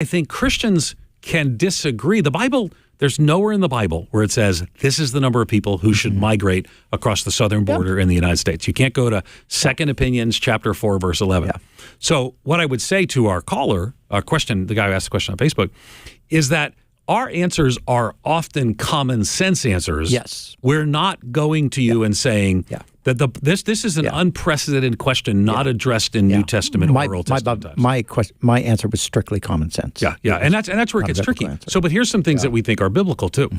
I think Christians can disagree. The Bible, there's nowhere in the Bible where it says this is the number of people who should migrate across the southern border in the United States. You can't go to Second Opinions, chapter 4, verse 11. So what I would say to our caller, the guy who asked the question on Facebook, is that our answers are often common sense answers. Yes. We're not going to you and saying that this is an unprecedented question not addressed in New Testament or Old Testament times. My answer was strictly common sense. And that's where it gets tricky. So, but here's some things that we think are biblical too.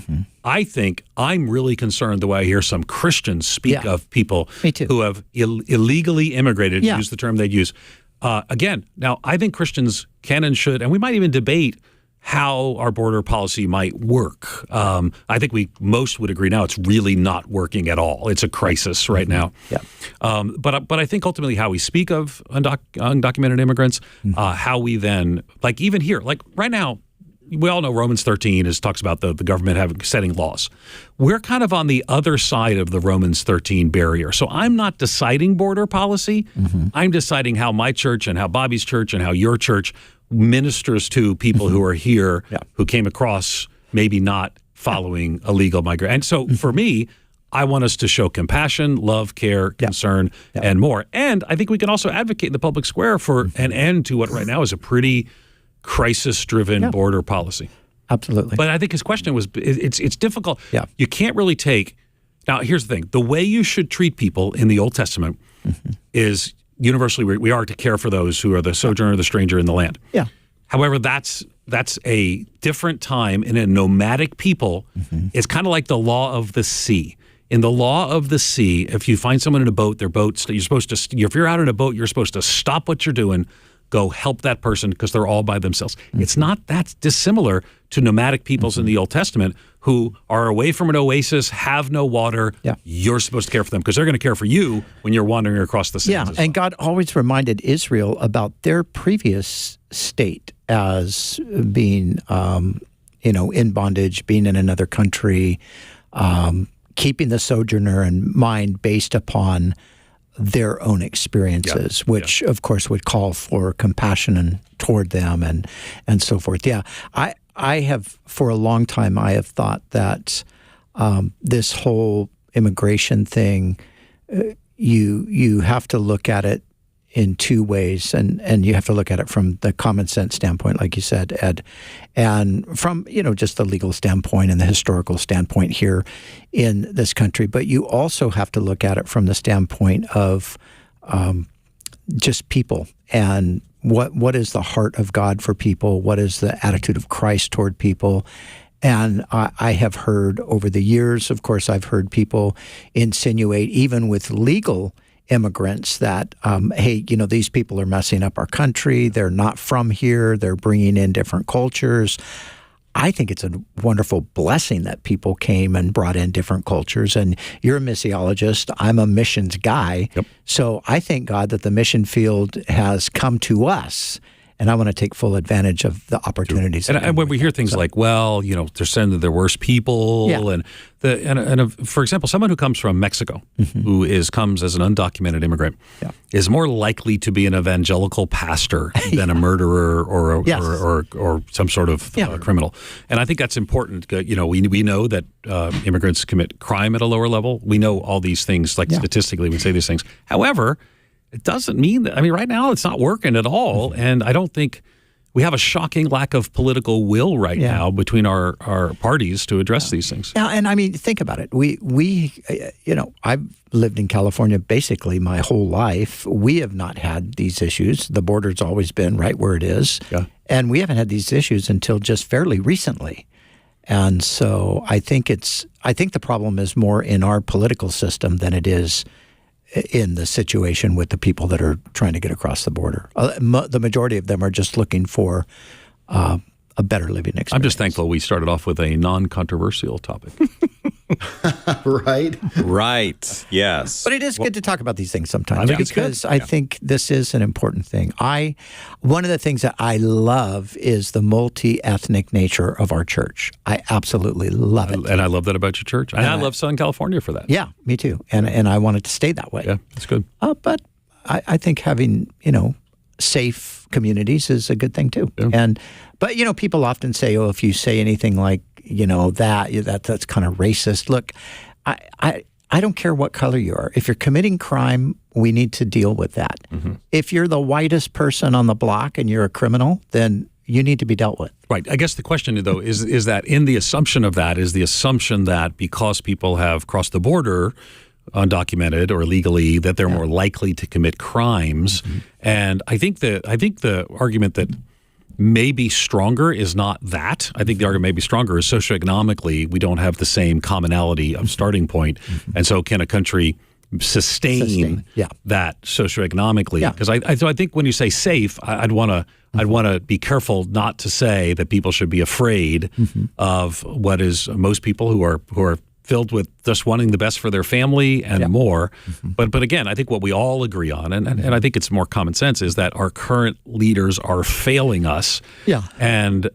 I think I'm really concerned the way I hear some Christians speak of people who have illegally immigrated, to use the term they'd use. Again, now I think Christians can and should, and we might even debate how our border policy might work. I think most would agree now it's really not working at all. It's a crisis right now. But I think ultimately how we speak of undocumented immigrants, how we then, like even here, like right now, we all know Romans 13 talks about the government setting laws. We're kind of on the other side of the Romans 13 barrier. So I'm not deciding border policy. I'm deciding how my church and how Bobby's church and how your church ministers to people who are here, who came across maybe not following illegal migration. And so for me, I want us to show compassion, love, care, concern, and more. And I think we can also advocate in the public square for an end to what right now is a pretty crisis-driven border policy. Absolutely. But I think his question was, it's difficult. You can't really take, now here's the thing, the way you should treat people in the Old Testament is universally we are to care for those who are the sojourner, the stranger in the land. However, that's a different time in a nomadic people. It's kind of like the law of the sea. In the law of the sea, if you find someone in a boat, you're supposed to, if you're out in a boat, you're supposed to stop what you're doing, go help that person because they're all by themselves. It's not that dissimilar to nomadic peoples in the Old Testament who are away from an oasis, have no water. You're supposed to care for them because they're going to care for you when you're wandering across the sands. And God always reminded Israel about their previous state as being, in bondage, being in another country, keeping the sojourner in mind based upon their own experiences, which of course would call for compassion toward them and so forth. I have, for a long time, I have thought that this whole immigration thing, you have to look at it in two ways, and you have to look at it from the common sense standpoint, like you said, Ed, and from just the legal standpoint and the historical standpoint here in this country. But you also have to look at it from the standpoint of just people and what is the heart of God for people? What is the attitude of Christ toward people? And I have heard over the years, of course, I've heard people insinuate, even with legal immigrants, that, hey, these people are messing up our country. They're not from here. They're bringing in different cultures. I think it's a wonderful blessing that people came and brought in different cultures. And you're a missiologist. I'm a missions guy. So I thank God that the mission field has come to us. And I want to take full advantage of the opportunities. And when we hear things like, well, they're sending their worst people, and for example, someone who comes from Mexico, who comes as an undocumented immigrant, is more likely to be an evangelical pastor than a murderer or some sort of criminal. And I think that's important. We know that immigrants commit crime at a lower level. We know all these things, like statistically, we say these things. However, it doesn't mean that, right now it's not working at all. And I don't think we have a shocking lack of political will right now between our parties to address these things. And think about it. We I've lived in California basically my whole life. We have not had these issues. The border's always been right where it is. And we haven't had these issues until just fairly recently. And so I think the problem is more in our political system than it is in the situation with the people that are trying to get across the border. The majority of them are just looking for a better living experience. I'm just thankful we started off with a non-controversial topic. Right. Yes. But it is good to talk about these things sometimes. I think it's good. I think this is an important thing. One of the things that I love is the multi-ethnic nature of our church. I absolutely love it. And I love that about your church. And I love Southern California for that. Yeah, me too. And I want it to stay that way. Yeah, that's good. But I think having, safe communities is a good thing too. Yeah. But people often say, "Oh, if you say anything like that's kind of racist." Look, I don't care what color you are. If you're committing crime, we need to deal with that. Mm-hmm. If you're the whitest person on the block and you're a criminal, then you need to be dealt with. Right. I guess the question, though, is that in the assumption of that is the assumption that because people have crossed the border undocumented or illegally, that they're more likely to commit crimes. Mm-hmm. And I think the argument that may be stronger is not that. I think the argument may be stronger is socioeconomically we don't have the same commonality of starting point. Mm-hmm. And so can a country sustain. That socioeconomically? Because I think when you say safe, I'd want to be careful not to say that people should be afraid of what is most people who are filled with just wanting the best for their family and more. Mm-hmm. But again, I think what we all agree on, and I think it's more common sense, is that our current leaders are failing us and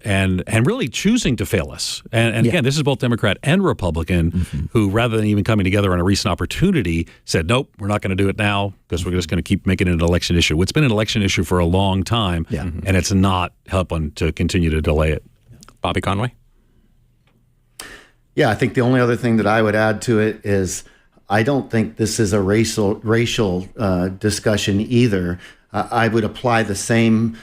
really choosing to fail us. And again, this is both Democrat and Republican who, rather than even coming together on a recent opportunity, said, nope, we're not going to do it now because we're just going to keep making it an election issue. It's been an election issue for a long time, and it's not helping to continue to delay it. Bobby Conway? Yeah, I think the only other thing that I would add to it is I don't think this is a racial discussion either. I would apply the same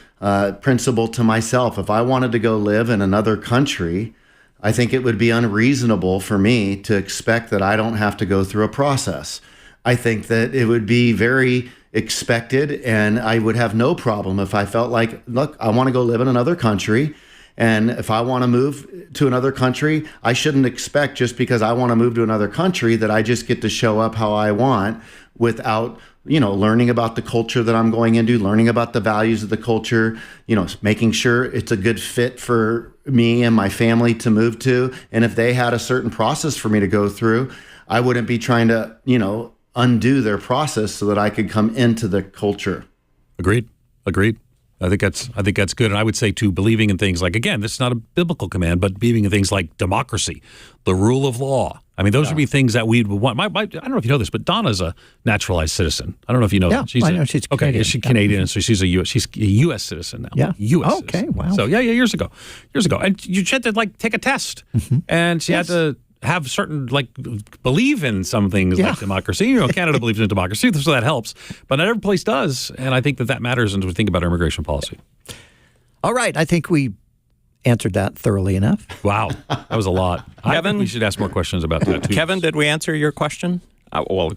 principle to myself. If I wanted to go live in another country, I think it would be unreasonable for me to expect that I don't have to go through a process. I think that it would be very expected, and I would have no problem if I felt like, look, I want to go live in another country. And if I want to move to another country, I shouldn't expect just because I want to move to another country that I just get to show up how I want without, learning about the culture that I'm going into, learning about the values of the culture, making sure it's a good fit for me and my family to move to. And if they had a certain process for me to go through, I wouldn't be trying to, undo their process so that I could come into the culture. Agreed. I think that's good. And I would say, too, believing in things like, again, this is not a biblical command, but believing in things like democracy, the rule of law. I mean, those would be things that we'd want. I don't know if you know this, but Donna's a naturalized citizen. I don't know if you know that. I know she's Canadian. Okay, she's Canadian, so she's a U.S. citizen now. Yeah. U.S. Okay, citizen. wow. So, years ago. And you had to, take a test. Mm-hmm. And she had to have certain, believe in some things like democracy. Canada believes in democracy, so that helps. But not every place does, and I think that matters as we think about our immigration policy. All right, I think we answered that thoroughly enough. Wow, that was a lot. I think we should ask more questions about that, too. Kevin, did we answer your question?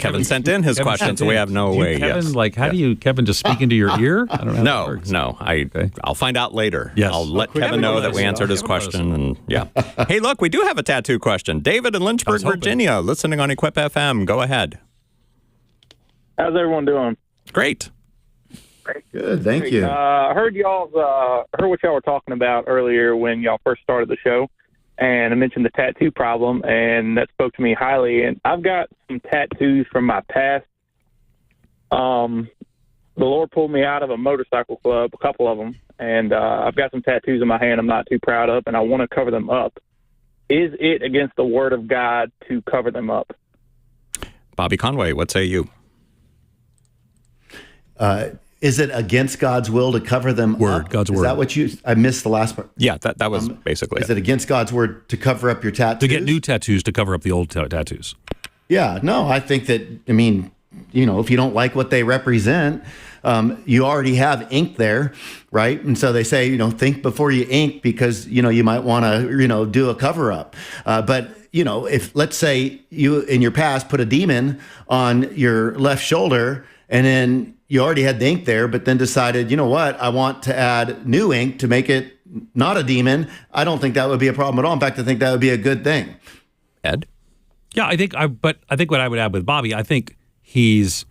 Kevin sent in his question, so we have no way. Kevin, how do you, Kevin, just speak into your ear? I don't know. No. I'll find out later. Yes. I'll let Kevin know that we answered his question. And hey, look, we do have a tattoo question. David in Lynchburg, Virginia, listening on Equip FM. Go ahead. How's everyone doing? Great. Good, thank you. I heard what y'all were talking about earlier when y'all first started the show. And I mentioned the tattoo problem, and that spoke to me highly. And I've got some tattoos from my past. The Lord pulled me out of a motorcycle club, a couple of them, and I've got some tattoos in my hand I'm not too proud of, and I want to cover them up. Is it against the Word of God to cover them up? Bobby Conway, what say you? Is it against God's will to cover them up? God's word. Is that what I missed the last part? Yeah, that was basically Is it against God's word to cover up your tattoos? To get new tattoos to cover up the old tattoos. Yeah, no, I think that, if you don't like what they represent, you already have ink there, right? And so they say, think before you ink because, you might want to, do a cover up. But if let's say you in your past put a demon on your left shoulder and then you already had the ink there, but then decided, you know what, I want to add new ink to make it not a demon. I don't think that would be a problem at all. In fact, I think that would be a good thing. Ed? Yeah, I think what I would add with Bobby, I think he's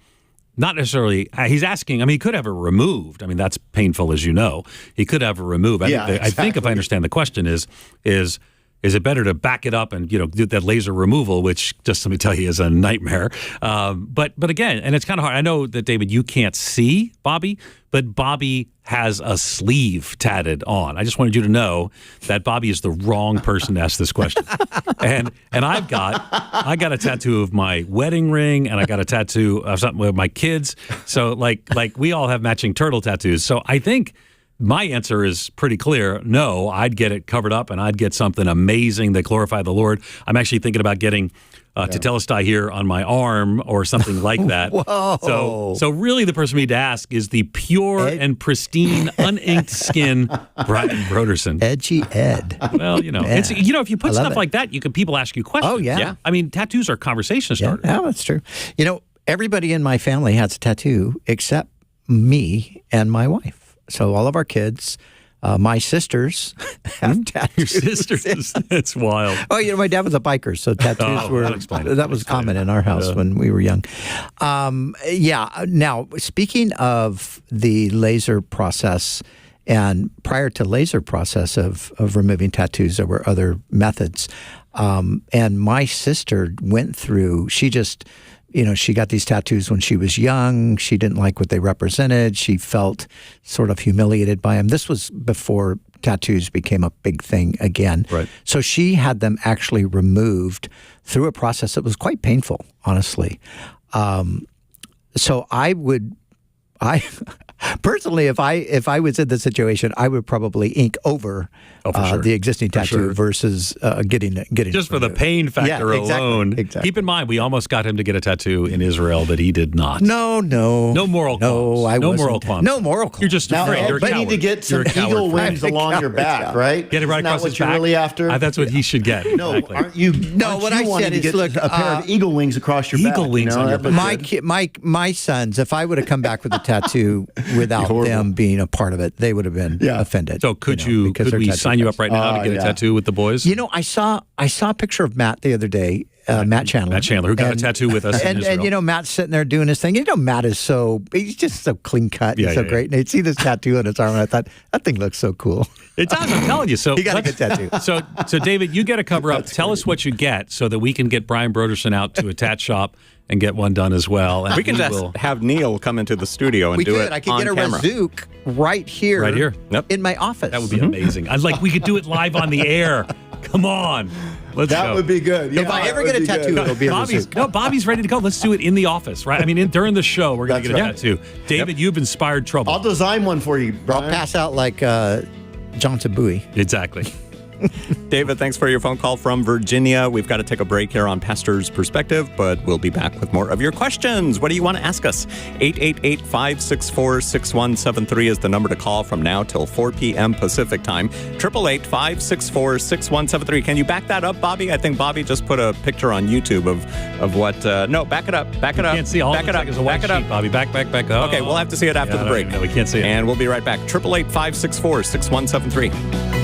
not necessarily, he's asking, he could have it removed. That's painful, as you know. He could have it removed. I think if I understand the question is Is it better to back it up and do that laser removal, which just let me tell you is a nightmare. But again, and it's kind of hard. I know that David, you can't see Bobby, but Bobby has a sleeve tatted on. I just wanted you to know that Bobby is the wrong person to ask this question. and I got a tattoo of my wedding ring, and I got a tattoo of something with my kids. So like we all have matching turtle tattoos. So I think my answer is pretty clear. No, I'd get it covered up, and I'd get something amazing that glorified the Lord. I'm actually thinking about getting Tetelestai here on my arm or something like that. Whoa. So really the person we need to ask is the pure and pristine, uninked skin Brian Broderson. Edgy Ed. Well, it's, if you put stuff like that, people ask you questions. Oh, yeah. I mean, tattoos are conversation starters. Yeah, that's true. Everybody in my family has a tattoo except me and my wife. So all of our kids, my sisters have tattoos. Your sisters? That's wild. Oh, my dad was a biker, so tattoos that was common in our house when we were young. Now, speaking of the laser process, and prior to laser process of removing tattoos, there were other methods. And my sister went through, she got these tattoos when she was young. She didn't like what they represented. She felt sort of humiliated by them. This was before tattoos became a big thing again. Right. So she had them actually removed through a process that was quite painful, honestly. So personally, if I was in the situation, I would probably ink over the existing tattoo versus getting just for the pain factor alone. Exactly. Keep in mind, we almost got him to get a tattoo in Israel that he did not. No moral qualms. No moral qualms. No moral qualms. You're just afraid. You're a coward. You need to get some eagle wings along your back, right? Get it right across his back. What you're really after? That's what he should get. No, exactly. Aren't you? No, what I said is, look, a pair of eagle wings across your back. Eagle wings on your back. My sons, if I would have come back with a tattoo without them being a part of it, they would have been offended. So could we sign you up right now to get a tattoo with the boys? I saw a picture of Matt the other day, Matt Chandler. Matt Chandler, who got a tattoo with us in Israel. And Matt's sitting there doing his thing. Matt is he's just so clean cut. He's so great. And I'd see this tattoo on his arm, and I thought, that thing looks so cool. It does, I'm telling you. So he got a good tattoo. So David, you get a cover up. Tell us what you get so that we can get Brian Broderson out to a tat shop and get one done as well. And we can just have Neil come into the studio and do it on camera. I could get a Razzouk right here in my office. That would be amazing. We could do it live on the air. Come on. Let's go. That would be good. If I ever get a tattoo, it'll be a Razzouk. Bobby's ready to go. Let's do it in the office, right? I mean, during the show, we're going to get a tattoo. David, you've inspired trouble. I'll design one for you, Brian. I'll pass out like Johnson Bowie. Exactly. David, thanks for your phone call from Virginia. We've got to take a break here on Pastor's Perspective, but we'll be back with more of your questions. What do you want to ask us? 888-564-6173 is the number to call from now till 4 p.m. Pacific time. 888-564-6173. Can you back that up, Bobby? I think Bobby just put a picture on YouTube of what... no, back it up. Back it up. Can't see all back it up. Back it up, Bobby. Back. Oh. Okay, we'll have to see it after the break. No, we can't see it. And we'll be right back. 888-564-6173.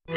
We're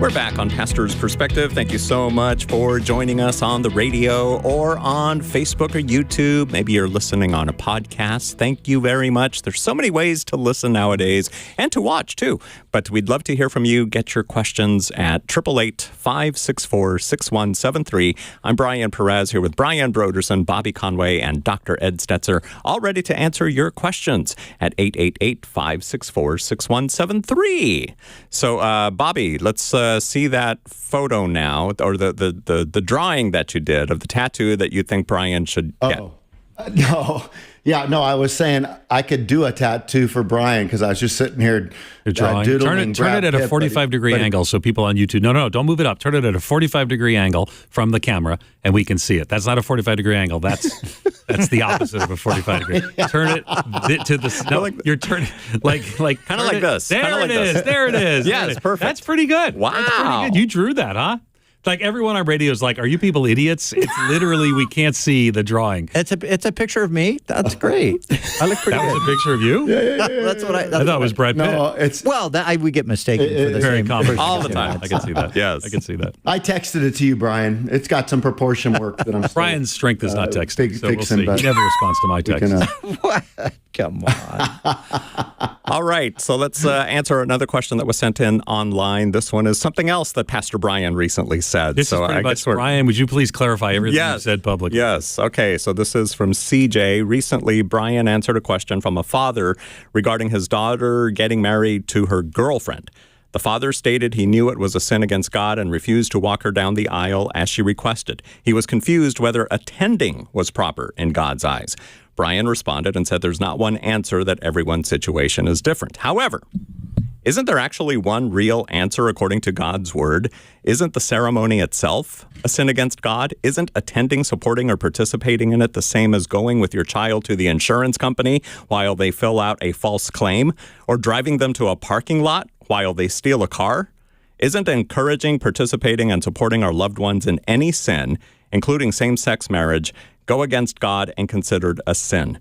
back on Pastor's Perspective. Thank you so much for joining us on the radio or on Facebook or YouTube. Maybe you're listening on a podcast. Thank you very much. There's so many ways to listen nowadays and to watch too. But we'd love to hear from you. Get your questions at 888-564-6173. I'm Brian Perez here with Brian Broderson, Bobby Conway, and Dr. Ed Stetzer, all ready to answer your questions at 888-564-6173. So, Bobby, let's see that photo now, or the drawing that you did of the tattoo that you think Brian should get. No. Yeah, no, I was saying I could do a tattoo for Brian because I was just sitting here doodling. Turn it at a 45-degree angle so people on YouTube, no, don't move it up. Turn it at a 45-degree angle from the camera and we can see it. That's not a 45-degree angle. That's the opposite of a 45-degree. Turn it to the, no, you're turning, like kind of like this. There it is. There it is. Yes, perfect. That's pretty good. Wow. That's pretty good. You drew that, huh? Like everyone on radio is like, are you people idiots? It's literally, we can't see the drawing. It's a picture of me. That's great. I look pretty good. That was a picture of you? Yeah. That's what I thought it was Brad Pitt. No, it's... Well, we get mistaken for the very same common. person. All the time. I can see that. Yes. I can see that. I texted it to you, Brian. It's got some proportion work that I'm still, Brian's strength is not texting, so we'll fixing, see. but He never responds to my text. What? Come on. All right, so let's answer another question that was sent in online. This one is something else that Pastor Brian recently said. This is pretty much, Brian, would you please clarify everything you said publicly? Yes. Okay, so this is from CJ. Recently, Brian answered a question from a father regarding his daughter getting married to her girlfriend. The father stated he knew it was a sin against God and refused to walk her down the aisle as she requested. He was confused whether attending was proper in God's eyes. Brian responded and said there's not one answer, that everyone's situation is different. However, isn't there actually one real answer according to God's word? Isn't the ceremony itself a sin against God? Isn't attending, supporting, or participating in it the same as going with your child to the insurance company while they fill out a false claim, or driving them to a parking lot while they steal a car? Isn't encouraging, participating, and supporting our loved ones in any sin, including same-sex marriage, go against God and considered a sin?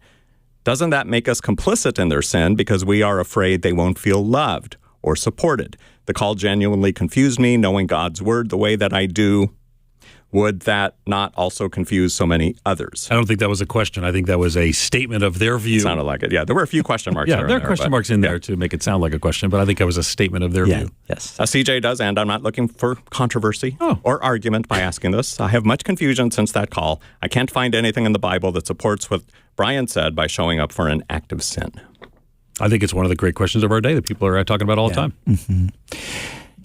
Doesn't that make us complicit in their sin because we are afraid they won't feel loved or supported? The call genuinely confused me, knowing God's word the way that I do. Would that not also confuse so many others? I don't think that was a question. I think that was a statement of their view. Sounded like it. Yeah, there were a few question marks. There are question marks in there to make it sound like a question, but I think that was a statement of their view. Yes. CJ does, and I'm not looking for controversy or argument by asking this. I have much confusion since that call. I can't find anything in the Bible that supports what Brian said by showing up for an act of sin. I think it's one of the great questions of our day that people are talking about all the time. Mm-hmm.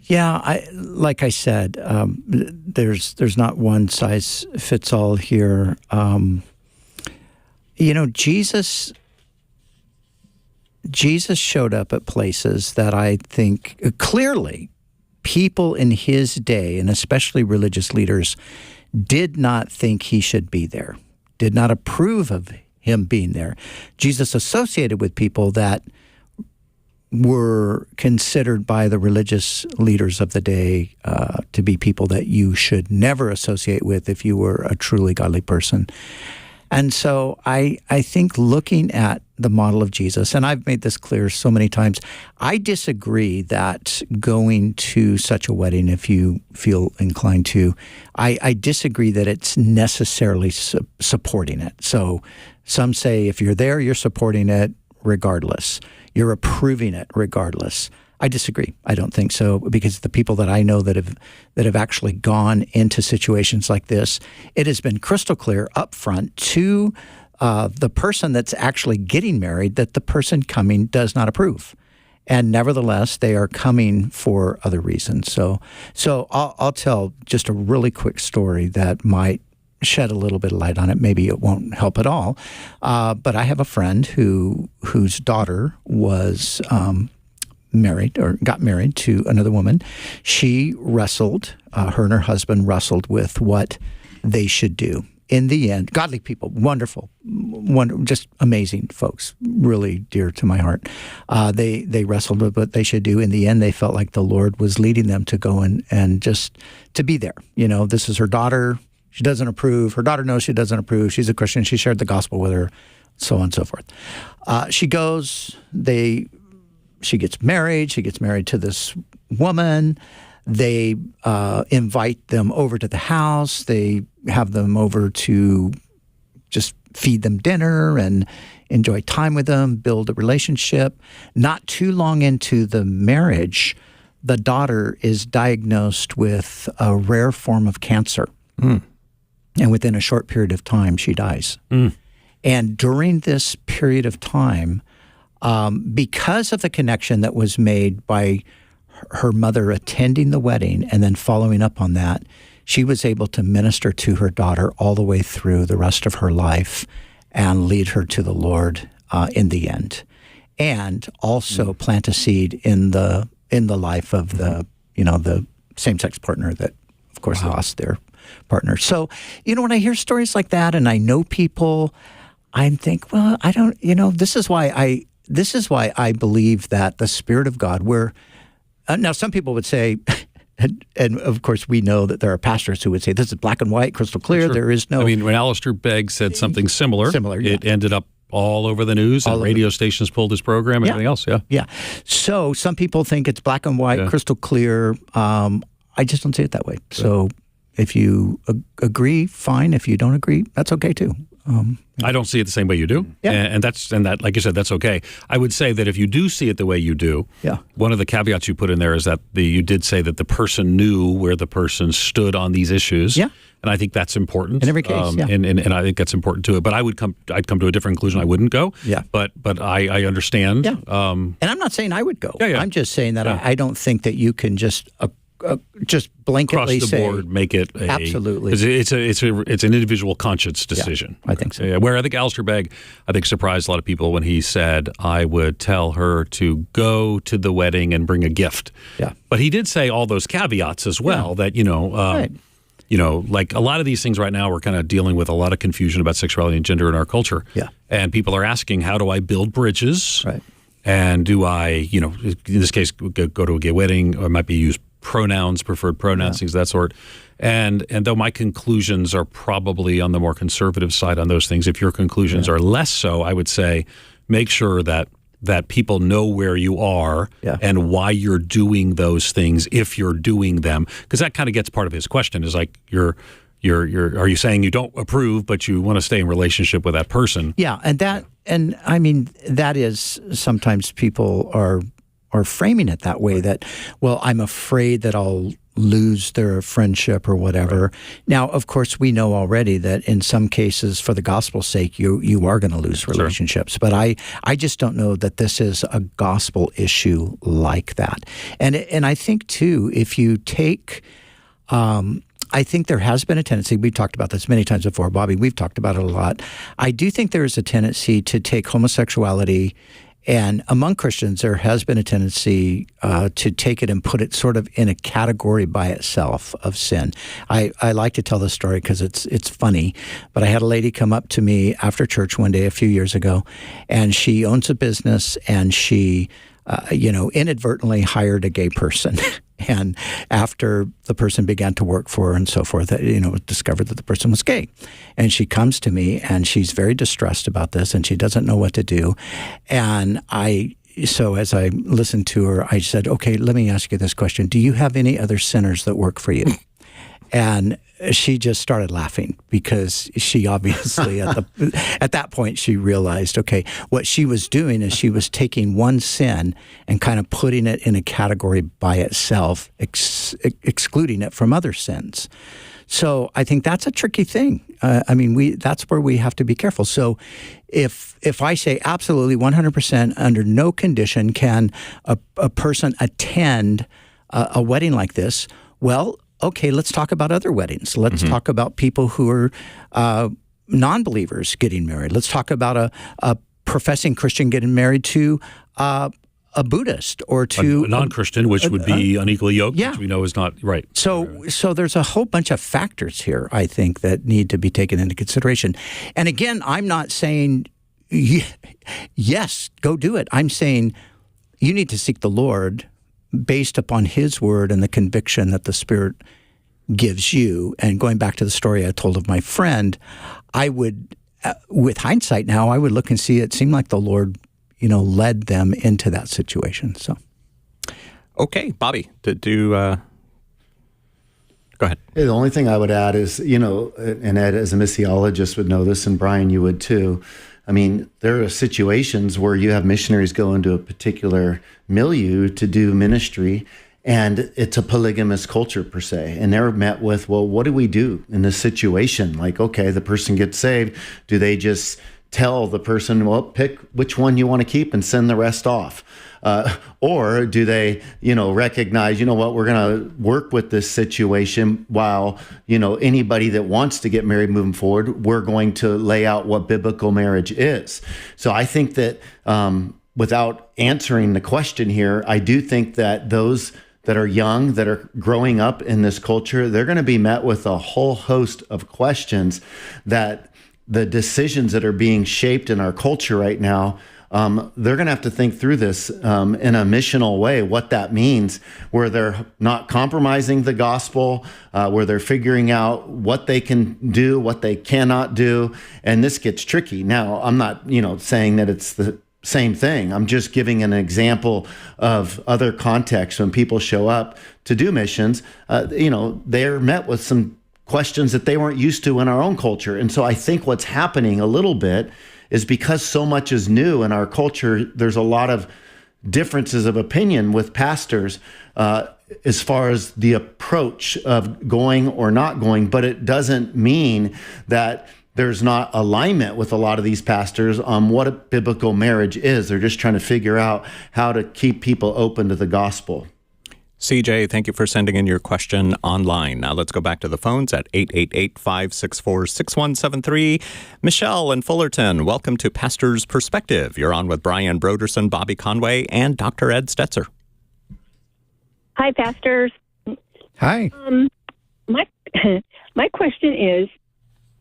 Yeah, like I said, there's not one size fits all here. Jesus showed up at places that I think clearly people in his day, and especially religious leaders, did not think he should be there, did not approve of him being there. Jesus associated with people that were considered by the religious leaders of the day to be people that you should never associate with if you were a truly godly person. And so I think looking at the model of Jesus, and I've made this clear so many times, I disagree that going to such a wedding, if you feel inclined to, I disagree that it's necessarily supporting it. So some say if you're there, you're supporting it regardless. You're approving it regardless. I disagree. I don't think so, because the people that I know that have actually gone into situations like this, it has been crystal clear up front to the person that's actually getting married that the person coming does not approve. And nevertheless, they are coming for other reasons. So I'll tell just a really quick story that might shed a little bit of light on it. Maybe it won't help at all. But I have a friend whose daughter was married or got married to another woman. She wrestled, her and her husband wrestled with what they should do. In the end, godly people, wonderful, just amazing folks, really dear to my heart. They wrestled with what they should do. In the end, they felt like the Lord was leading them to go and just to be there. This is her daughter. She doesn't approve. Her daughter knows she doesn't approve. She's a Christian. She shared the gospel with her, so on and so forth. She goes. She gets married. She gets married to this woman. They invite them over to the house. They have them over to just feed them dinner and enjoy time with them, build a relationship. Not too long into the marriage, the daughter is diagnosed with a rare form of cancer. And within a short period of time, she dies. And during this period of time, because of the connection that was made by her mother attending the wedding and then following up on that, she was able to minister to her daughter all the way through the rest of her life and lead her to the Lord in the end, and also plant a seed in the life of the same-sex partner that, of course, lost their partner. So, when I hear stories like that and I know people, I think, well, I don't, this is why I believe that the Spirit of God, now some people would say, and of course we know that there are pastors who would say this is black and white, crystal clear. Sure. There is no. I mean, when Alistair Begg said something similar, it ended up all over the news, and radio stations pulled his program and everything else. Yeah. So some people think it's black and white, crystal clear. I just don't see it that way. So if you agree, fine. If you don't agree, that's okay too. I don't see it the same way you do, and that, like you said, that's okay. I would say that if you do see it the way you do, one of the caveats you put in there is that you did say that the person knew where the person stood on these issues, and I think that's important in every case. And I think that's important to it. But I'd come to a different conclusion. I wouldn't go. But I understand. And I'm not saying I would go. I'm just saying that Yeah. I don't think that you can just blanketly across the say, board, make it absolutely. It's an individual conscience decision. I think so. Where I think Alistair Begg, surprised a lot of people when he said, "I would tell her to go to the wedding and bring a gift." But he did say all those caveats as well. That like a lot of these things right now, we're kind of dealing with a lot of confusion about sexuality and gender in our culture. And people are asking, how do I build bridges? And do I, in this case, go to a gay wedding, or it might be used pronouns, preferred pronouns, things of that sort. And though my conclusions are probably on the more conservative side on those things, if your conclusions are less so, I would say make sure that people know where you are and why you're doing those things if you're doing them. Because that kind of gets part of his question is like, are you saying you don't approve, but you want to stay in relationship with that person? And I mean, that is sometimes people are framing it that way, that, well, I'm afraid that I'll lose their friendship or whatever. Now, of course, we know already that in some cases, for the gospel's sake, you are going to lose relationships. But I just don't know that this is a gospel issue like that. And I think, too, if you take I think there has been a tendency, we've talked about this many times before, Bobby, we've talked about it a lot. I do think there is a tendency to take homosexuality, and among Christians, there has been a tendency to take it and put it sort of in a category by itself of sin. I like to tell this story because it's funny, but I had a lady come up to me after church one day a few years ago, and she owns a business, and she inadvertently hired a gay person. And after the person began to work for her and so forth, discovered that the person was gay. And she comes to me, and she's very distressed about this, and she doesn't know what to do. And so as I listened to her, I said, okay, let me ask you this question. Do you have any other sinners that work for you? And she just started laughing because she obviously, at that point, she realized, okay, what she was doing is she was taking one sin and kind of putting it in a category by itself, excluding it from other sins. So I think that's a tricky thing. That's where we have to be careful. So if I say absolutely 100% under no condition can a person attend a wedding like this, well, okay, let's talk about other weddings. Let's talk about people who are non-believers getting married. Let's talk about a professing Christian getting married to a Buddhist or to a non-Christian, which would be unequally yoked, which we know is not right. So there's a whole bunch of factors here, I think, that need to be taken into consideration. And again, I'm not saying, yes, go do it. I'm saying you need to seek the Lord based upon His word and the conviction that the Spirit gives you. And going back to the story I told of my friend, I would, with hindsight now, I would look and see it seemed like the Lord, led them into that situation. So, okay, Bobby, go ahead. The only thing I would add is, and Ed, as a missiologist, would know this, and Brian, you would too. I mean, there are situations where you have missionaries go into a particular milieu to do ministry, and it's a polygamous culture per se. And they're met with, well, what do we do in this situation? Like, okay, the person gets saved. Do they just tell the person, well, pick which one you want to keep and send the rest off? Or do they, recognize, we're going to work with this situation while, anybody that wants to get married moving forward, we're going to lay out what biblical marriage is. So I think that without answering the question here, I do think that those that are young, that are growing up in this culture, they're going to be met with a whole host of questions that the decisions that are being shaped in our culture right now, they're going to have to think through this in a missional way, what that means, where they're not compromising the gospel, where they're figuring out what they can do, what they cannot do. And this gets tricky. Now, I'm not, saying that it's the same thing. I'm just giving an example of other contexts when people show up to do missions. They're met with some questions that they weren't used to in our own culture. And so I think what's happening a little bit is because so much is new in our culture, there's a lot of differences of opinion with pastors as far as the approach of going or not going, but it doesn't mean that there's not alignment with a lot of these pastors on what a biblical marriage is. They're just trying to figure out how to keep people open to the gospel. CJ, thank you for sending in your question online. Now let's go back to the phones at 888-564-6173. Michelle in Fullerton, welcome to Pastor's Perspective. You're on with Brian Broderson, Bobby Conway, and Dr. Ed Stetzer. Hi, pastors. Hi. My question is,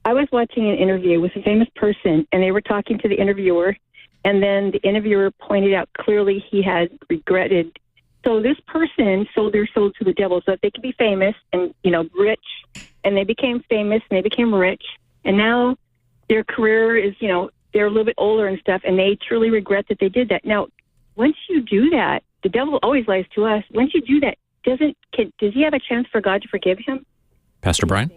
I was watching an interview with a famous person, and they were talking to the interviewer, and then the interviewer pointed out clearly he had regretted. So this person sold their soul to the devil so that they could be famous and, rich, and they became famous and they became rich, and now their career is, they're a little bit older and stuff, and they truly regret that they did that. Now, once you do that, the devil always lies to us. Once you do that, does he have a chance for God to forgive him? Pastor Brian?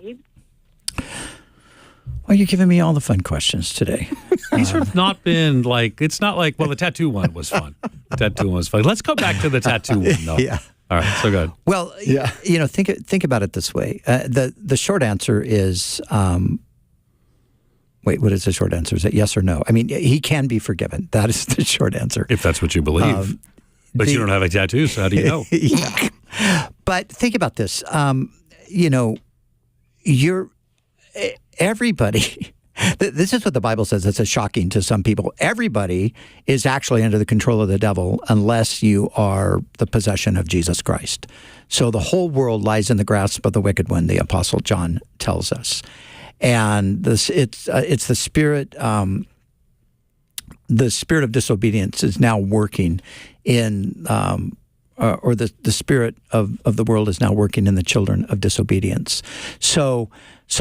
Well, you're giving me all the fun questions today. These have not been it's not like, well, the tattoo one was fun. The tattoo one was fun. Let's go back to the tattoo one, though. Yeah. All right, so good. Well, yeah. Think about it this way. The short answer is, what is the short answer? Is it yes or no? I mean, he can be forgiven. That is the short answer. If that's what you believe. But you don't have a tattoo, so how do you know? Yeah. But think about this. Everybody, this is what the Bible says. It's shocking to some people. Everybody is actually under the control of the devil unless you are the possession of Jesus Christ. So the whole world lies in the grasp of the wicked one, the Apostle John tells us. And it's the spirit. The spirit of disobedience is now working in. Or the spirit of the world is now working in the children of disobedience. So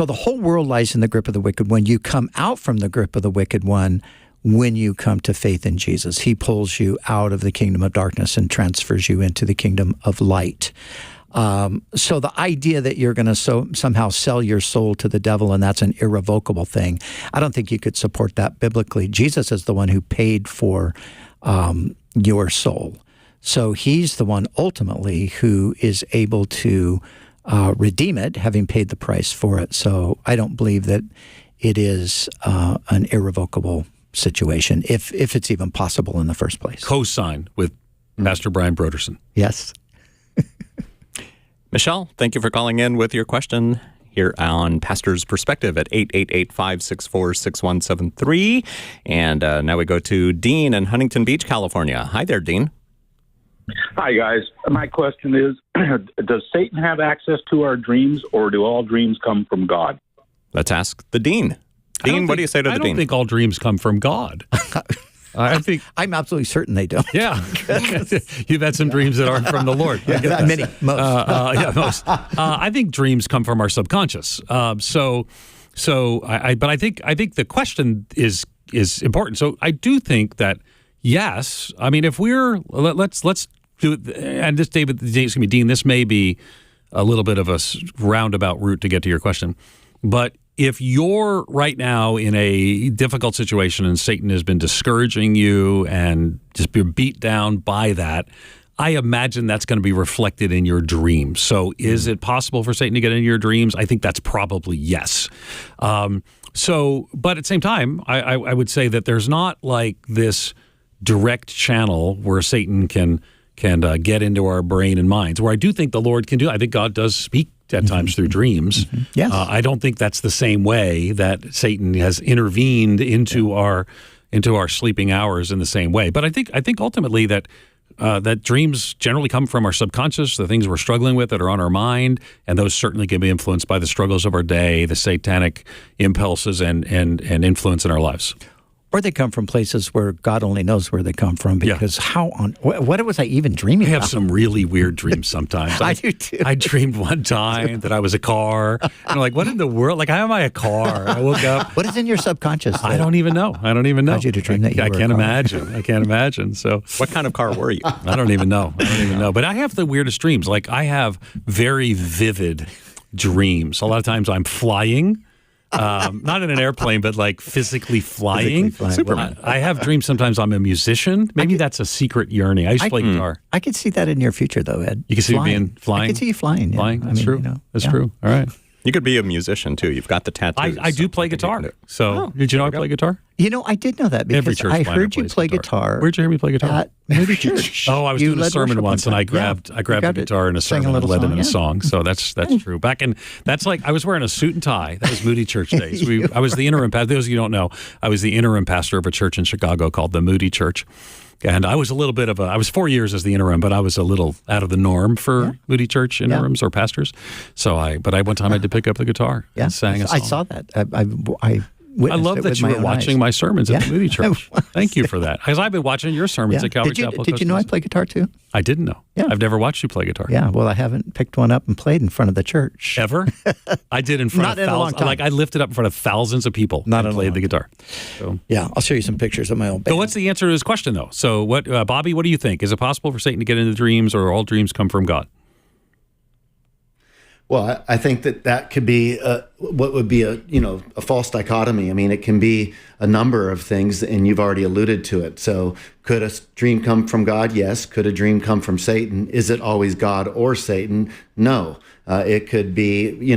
the whole world lies in the grip of the wicked one. You come out from the grip of the wicked one when you come to faith in Jesus. He pulls you out of the kingdom of darkness and transfers you into the kingdom of light. So the idea that you're going to somehow sell your soul to the devil and that's an irrevocable thing, I don't think you could support that biblically. Jesus is the one who paid for your soul. So he's the one ultimately who is able to redeem it, having paid the price for it. So I don't believe that it is an irrevocable situation, if it's even possible in the first place. Co-sign with Pastor Brian Broderson. Yes. Michelle, thank you for calling in with your question here on Pastor's Perspective at 888-564-6173. And now we go to Dean in Huntington Beach, California. Hi there, Dean. Hi, guys. My question is, does Satan have access to our dreams, or do all dreams come from God? Let's ask the Dean. Dean, what do you say to the Dean? I don't think all dreams come from God. I think I'm absolutely certain they don't. Yeah, you've had some dreams that aren't from the Lord. Many, most. Most. I think dreams come from our subconscious. But I think the question is important. So I do think that yes. I mean, if let's do it. And this, Dean, this may be a little bit of a roundabout route to get to your question, but if you're right now in a difficult situation and Satan has been discouraging you and just been beat down by that, I imagine that's going to be reflected in your dreams. So is it possible for Satan to get into your dreams? I think that's probably yes. But at the same time, I would say that there's not like this direct channel where Satan can get into our brain and minds, where I do think the Lord can do. I think God does speak at times through dreams. Yes. I don't think that's the same way that Satan has intervened into our sleeping hours in the same way. But I think ultimately that dreams generally come from our subconscious, the things we're struggling with that are on our mind, and those certainly can be influenced by the struggles of our day, the satanic impulses and influence in our lives. Or they come from places where God only knows where they come from, because what was I even dreaming I about? have some really weird dreams sometimes. I do too. I dreamed one time that I was a car. And I'm like, what in the world? Like, how am I a car? I woke up. What is in your subconscious? I don't even know. How'd you dream that you I were can't a car? imagine. I can't imagine. So What kind of car were you? I don't even know. But I have the weirdest dreams. Like, I have very vivid dreams. A lot of times I'm flying. Not in an airplane, but like physically flying. Superman. I have dreams sometimes I'm a musician. Maybe that's a secret yearning. I used to play guitar. I could see that in your future, though, Ed. You can see me flying? I could see you flying. Yeah. Flying? That's true. That's true. All right. You could be a musician, too. You've got the tattoos. I do play guitar. So did you know I play guitar? You know, I did know that because I heard you play guitar. Where'd you hear me play guitar? At Moody Church. I was doing a sermon once, and I grabbed the guitar in a sermon and led him in a song. So that's true. That's like I was wearing a suit and tie. That was Moody Church days. I was the interim pastor. Those of you who don't know, I was the interim pastor of a church in Chicago called the Moody Church. And I was I was 4 years as the interim, but I was a little out of the norm for Moody Church interims or pastors. So one time I did pick up the guitar and sang a song. I saw that. I love that you were watching my sermons at the Moody Church. Thank you for that. Because I've been watching your sermons at Calvary Chapel. Did you know I play guitar too? I didn't know. Yeah. I've never watched you play guitar. Yeah, well, I haven't picked one up and played in front of the church. Ever? I did in front of thousands. Like, I lifted up in front of thousands of people and played the guitar. So. Yeah, I'll show you some pictures of my old band. So what's the answer to this question, though? So, Bobby, what do you think? Is it possible for Satan to get into dreams, or all dreams come from God? Well, I think that could be what would be a false dichotomy. I mean, it can be a number of things, and you've already alluded to it. So, could a dream come from God? Yes. Could a dream come from Satan? Is it always God or Satan? No. It could be,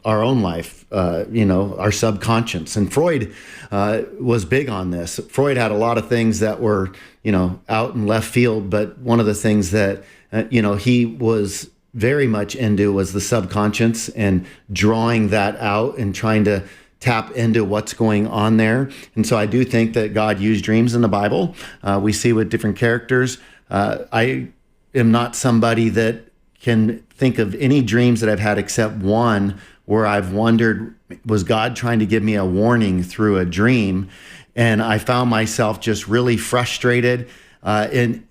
our own life, our subconscious. And Freud was big on this. Freud had a lot of things that were, out in left field, but one of the things that, he was very much into was the subconscious and drawing that out and trying to tap into what's going on there. And so I do think that God used dreams in the Bible. We see with different characters. I am not somebody that can think of any dreams that I've had except one where I've wondered, was God trying to give me a warning through a dream? And I found myself just really frustrated and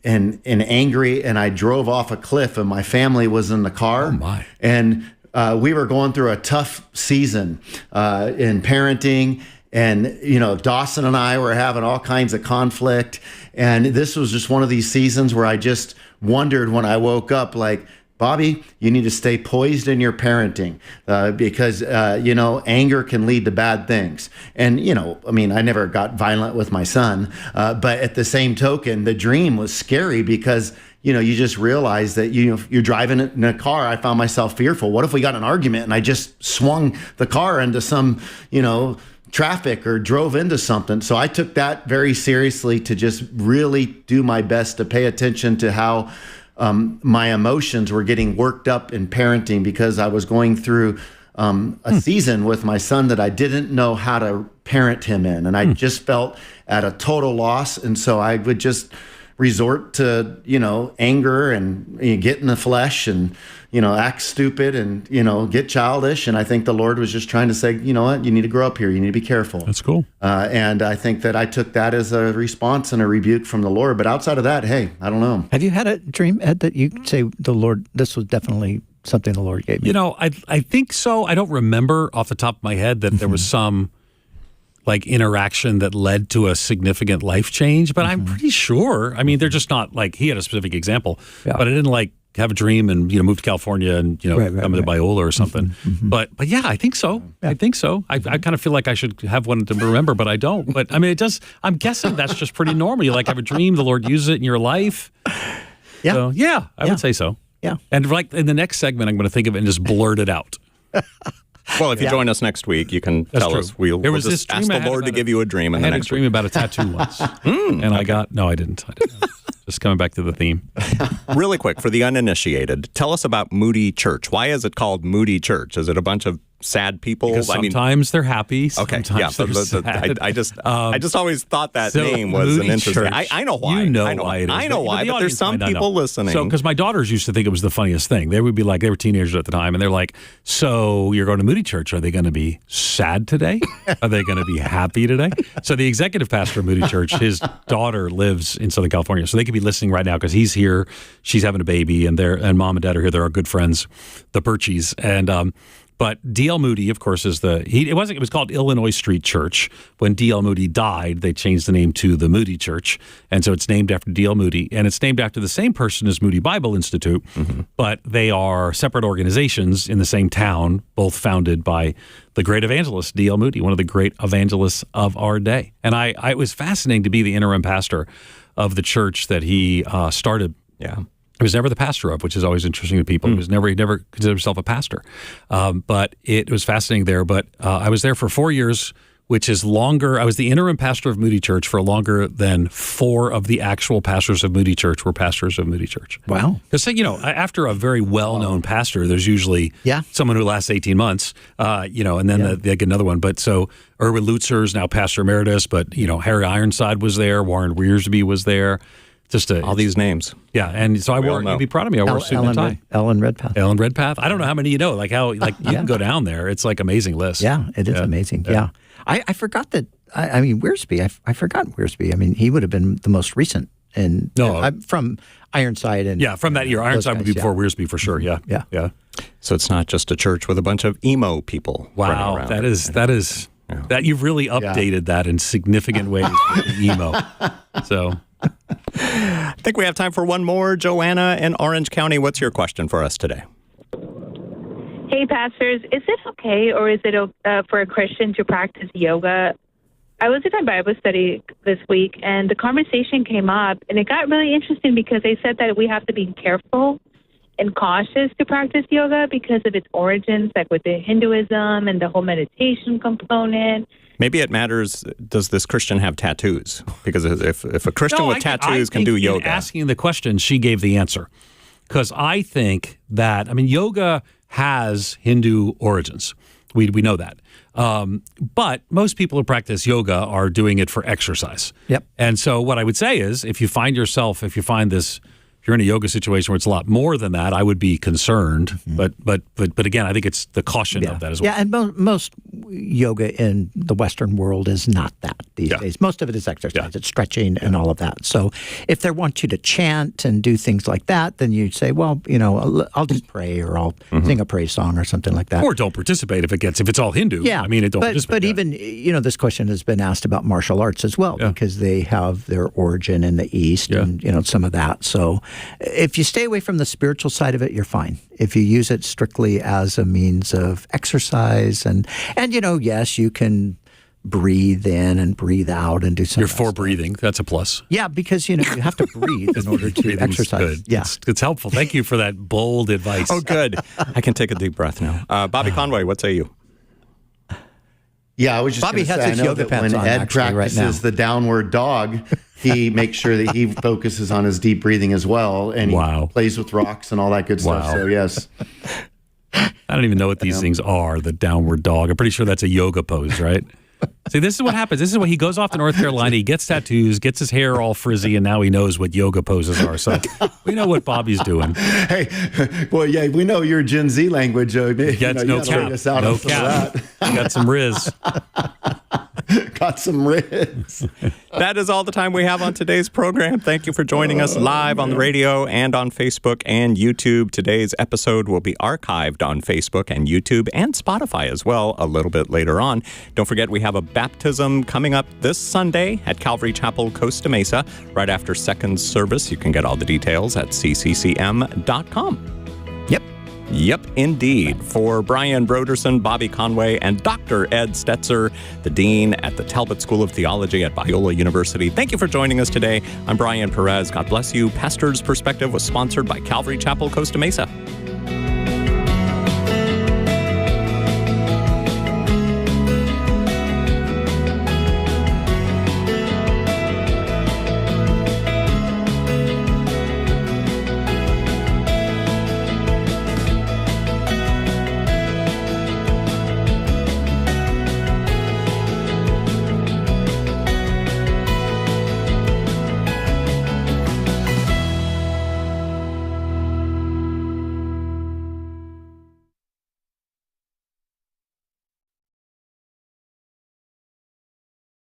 angry, and I drove off a cliff, and my family was in the car. Oh my! And we were going through a tough season in parenting, and Dawson and I were having all kinds of conflict, and this was just one of these seasons where I just wondered when I woke up, like, Bobby, you need to stay poised in your parenting because, anger can lead to bad things. And, I never got violent with my son. But at the same token, the dream was scary because, you just realize that, you're driving in a car. I found myself fearful. What if we got in an argument and I just swung the car into some, traffic or drove into something? So I took that very seriously to just really do my best to pay attention to how my emotions were getting worked up in parenting because I was going through a season with my son that I didn't know how to parent him in. And I just felt at a total loss. And so I would just resort to, anger and get in the flesh and, act stupid and, get childish. And I think the Lord was just trying to say, you know what, you need to grow up here. You need to be careful. That's cool. And I think that I took that as a response and a rebuke from the Lord. But outside of that, hey, I don't know. Have you had a dream, Ed, that you say the Lord, this was definitely something the Lord gave you? I think so. I don't remember off the top of my head that there was some like interaction that led to a significant life change, but I'm pretty sure. I mean, they're just not like he had a specific example, but I didn't like have a dream and move to California and come to Biola or something. But yeah, I think so. Yeah. I think so. I kind of feel like I should have one to remember, but I don't. But I mean, it does. I'm guessing that's just pretty normal. You like have a dream, the Lord uses it in your life. Yeah. So, yeah, I would say so. Yeah. And like in the next segment, I'm going to think of it and just blurt it out. Well, if you join us next week, you can tell us. We'll just ask the Lord to give you a dream. I had a dream about a tattoo once. And I didn't. Just coming back to the theme. Really quick, for the uninitiated, tell us about Moody Church. Why is it called Moody Church? Is it a bunch of sad people? Because sometimes they're happy. Okay, sometimes they're sad. I just always thought that name was Moody an interesting. Church, I know why. You know why it is. I know why, but there's some people listening. So, because my daughters used to think it was the funniest thing. They would be like, they were teenagers at the time, and they're like, "So you're going to Moody Church? Are they going to be sad today? Are they going to be happy today?" So the executive pastor of Moody Church, his daughter lives in Southern California, so they could be listening right now because he's here. She's having a baby, and mom and dad are here. They're our good friends, the Birchies, and. But D.L. Moody, of course, is it was called Illinois Street Church. When D.L. Moody died, they changed the name to the Moody Church. And so it's named after D.L. Moody. And it's named after the same person as Moody Bible Institute. But they are separate organizations in the same town, both founded by the great evangelist, D.L. Moody, one of the great evangelists of our day. And it was fascinating to be the interim pastor of the church that he started. Yeah. He was never the pastor of, which is always interesting to people. He never considered himself a pastor. But it was fascinating there. But I was there for 4 years, which is longer. I was the interim pastor of Moody Church for longer than 4 of the actual pastors of Moody Church were pastors of Moody Church. Wow. Because, after a very well-known pastor, there's usually someone who lasts 18 months, and then they get another one. But so Erwin Lutzer is now pastor emeritus, but, Harry Ironside was there. Warren Wiersbe was there. All these names. Yeah, and so you'd be proud of me. I wore a suit and tie. Ellen Redpath. Ellen Redpath. I don't know how many you know. Like you can go down there. It's like amazing list. Yeah, it is amazing. Yeah. I forgot that. I mean, Wiersbe. I forgot Wiersbe. I mean, he would have been the most recent. And from Ironside and from that year. Ironside would be before Wiersbe for sure. Yeah. So it's not just a church with a bunch of emo people. Wow, running around. that is that you've really updated that in significant ways. Emo. So. I think we have time for one more. Joanna in Orange County, what's your question for us today? Hey, pastors, is it okay or is it for a Christian to practice yoga? I was in a Bible study this week, and the conversation came up, and it got really interesting because they said that we have to be careful and cautious to practice yoga because of its origins, like with the Hinduism and the whole meditation component. Maybe it matters, does this Christian have tattoos? Because if a Christian with tattoos can do yoga. Asking the question, she gave the answer. Because I think that, yoga has Hindu origins. We know that. But most people who practice yoga are doing it for exercise. Yep. And so what I would say is, if you find if you're in a yoga situation where it's a lot more than that, I would be concerned. But again, I think it's the caution of that as well. Yeah, and most yoga in the Western world is not that these days. Most of it is exercise. It's stretching and all of that. So if they want you to chant and do things like that, then you say, well, I'll just pray or I'll sing a praise song or something like that. Or don't participate if it's all Hindu. Yeah. Don't participate. But even, this question has been asked about martial arts as well because they have their origin in the East and, some of that. So if you stay away from the spiritual side of it, you're fine. If you use it strictly as a means of exercise and yes, you can breathe in and breathe out and do something. You're for breathing. That's a plus. Yeah, because, you have to breathe in order to exercise. Good. Yeah. It's helpful. Thank you for that bold advice. Oh, good. I can take a deep breath now. Bobby Conway, what say you? Yeah, I was just Bobby has say, his I know yoga that pants when on, Ed practices the downward dog, he makes sure that he focuses on his deep breathing as well, and he plays with rocks and all that good stuff. So yes. I don't even know what these things are, the downward dog. I'm pretty sure that's a yoga pose, right? See, this is what happens. This is what he goes off to North Carolina. He gets tattoos, gets his hair all frizzy, and now he knows what yoga poses are. So we know what Bobby's doing. Hey, well, yeah, we know your Gen Z language. Gets no cap. No cap. Got some Riz. Got some Riz. That is all the time we have on today's program. Thank you for joining us live on the radio and on Facebook and YouTube. Today's episode will be archived on Facebook and YouTube and Spotify as well a little bit later on. Don't forget, we have a baptism coming up this Sunday at Calvary Chapel, Costa Mesa, right after second service. You can get all the details at cccm.com. Yep, indeed. For Brian Broderson, Bobby Conway, and Dr. Ed Stetzer, the Dean at the Talbot School of Theology at Biola University, thank you for joining us today. I'm Brian Perez. God bless you. Pastor's Perspective was sponsored by Calvary Chapel, Costa Mesa.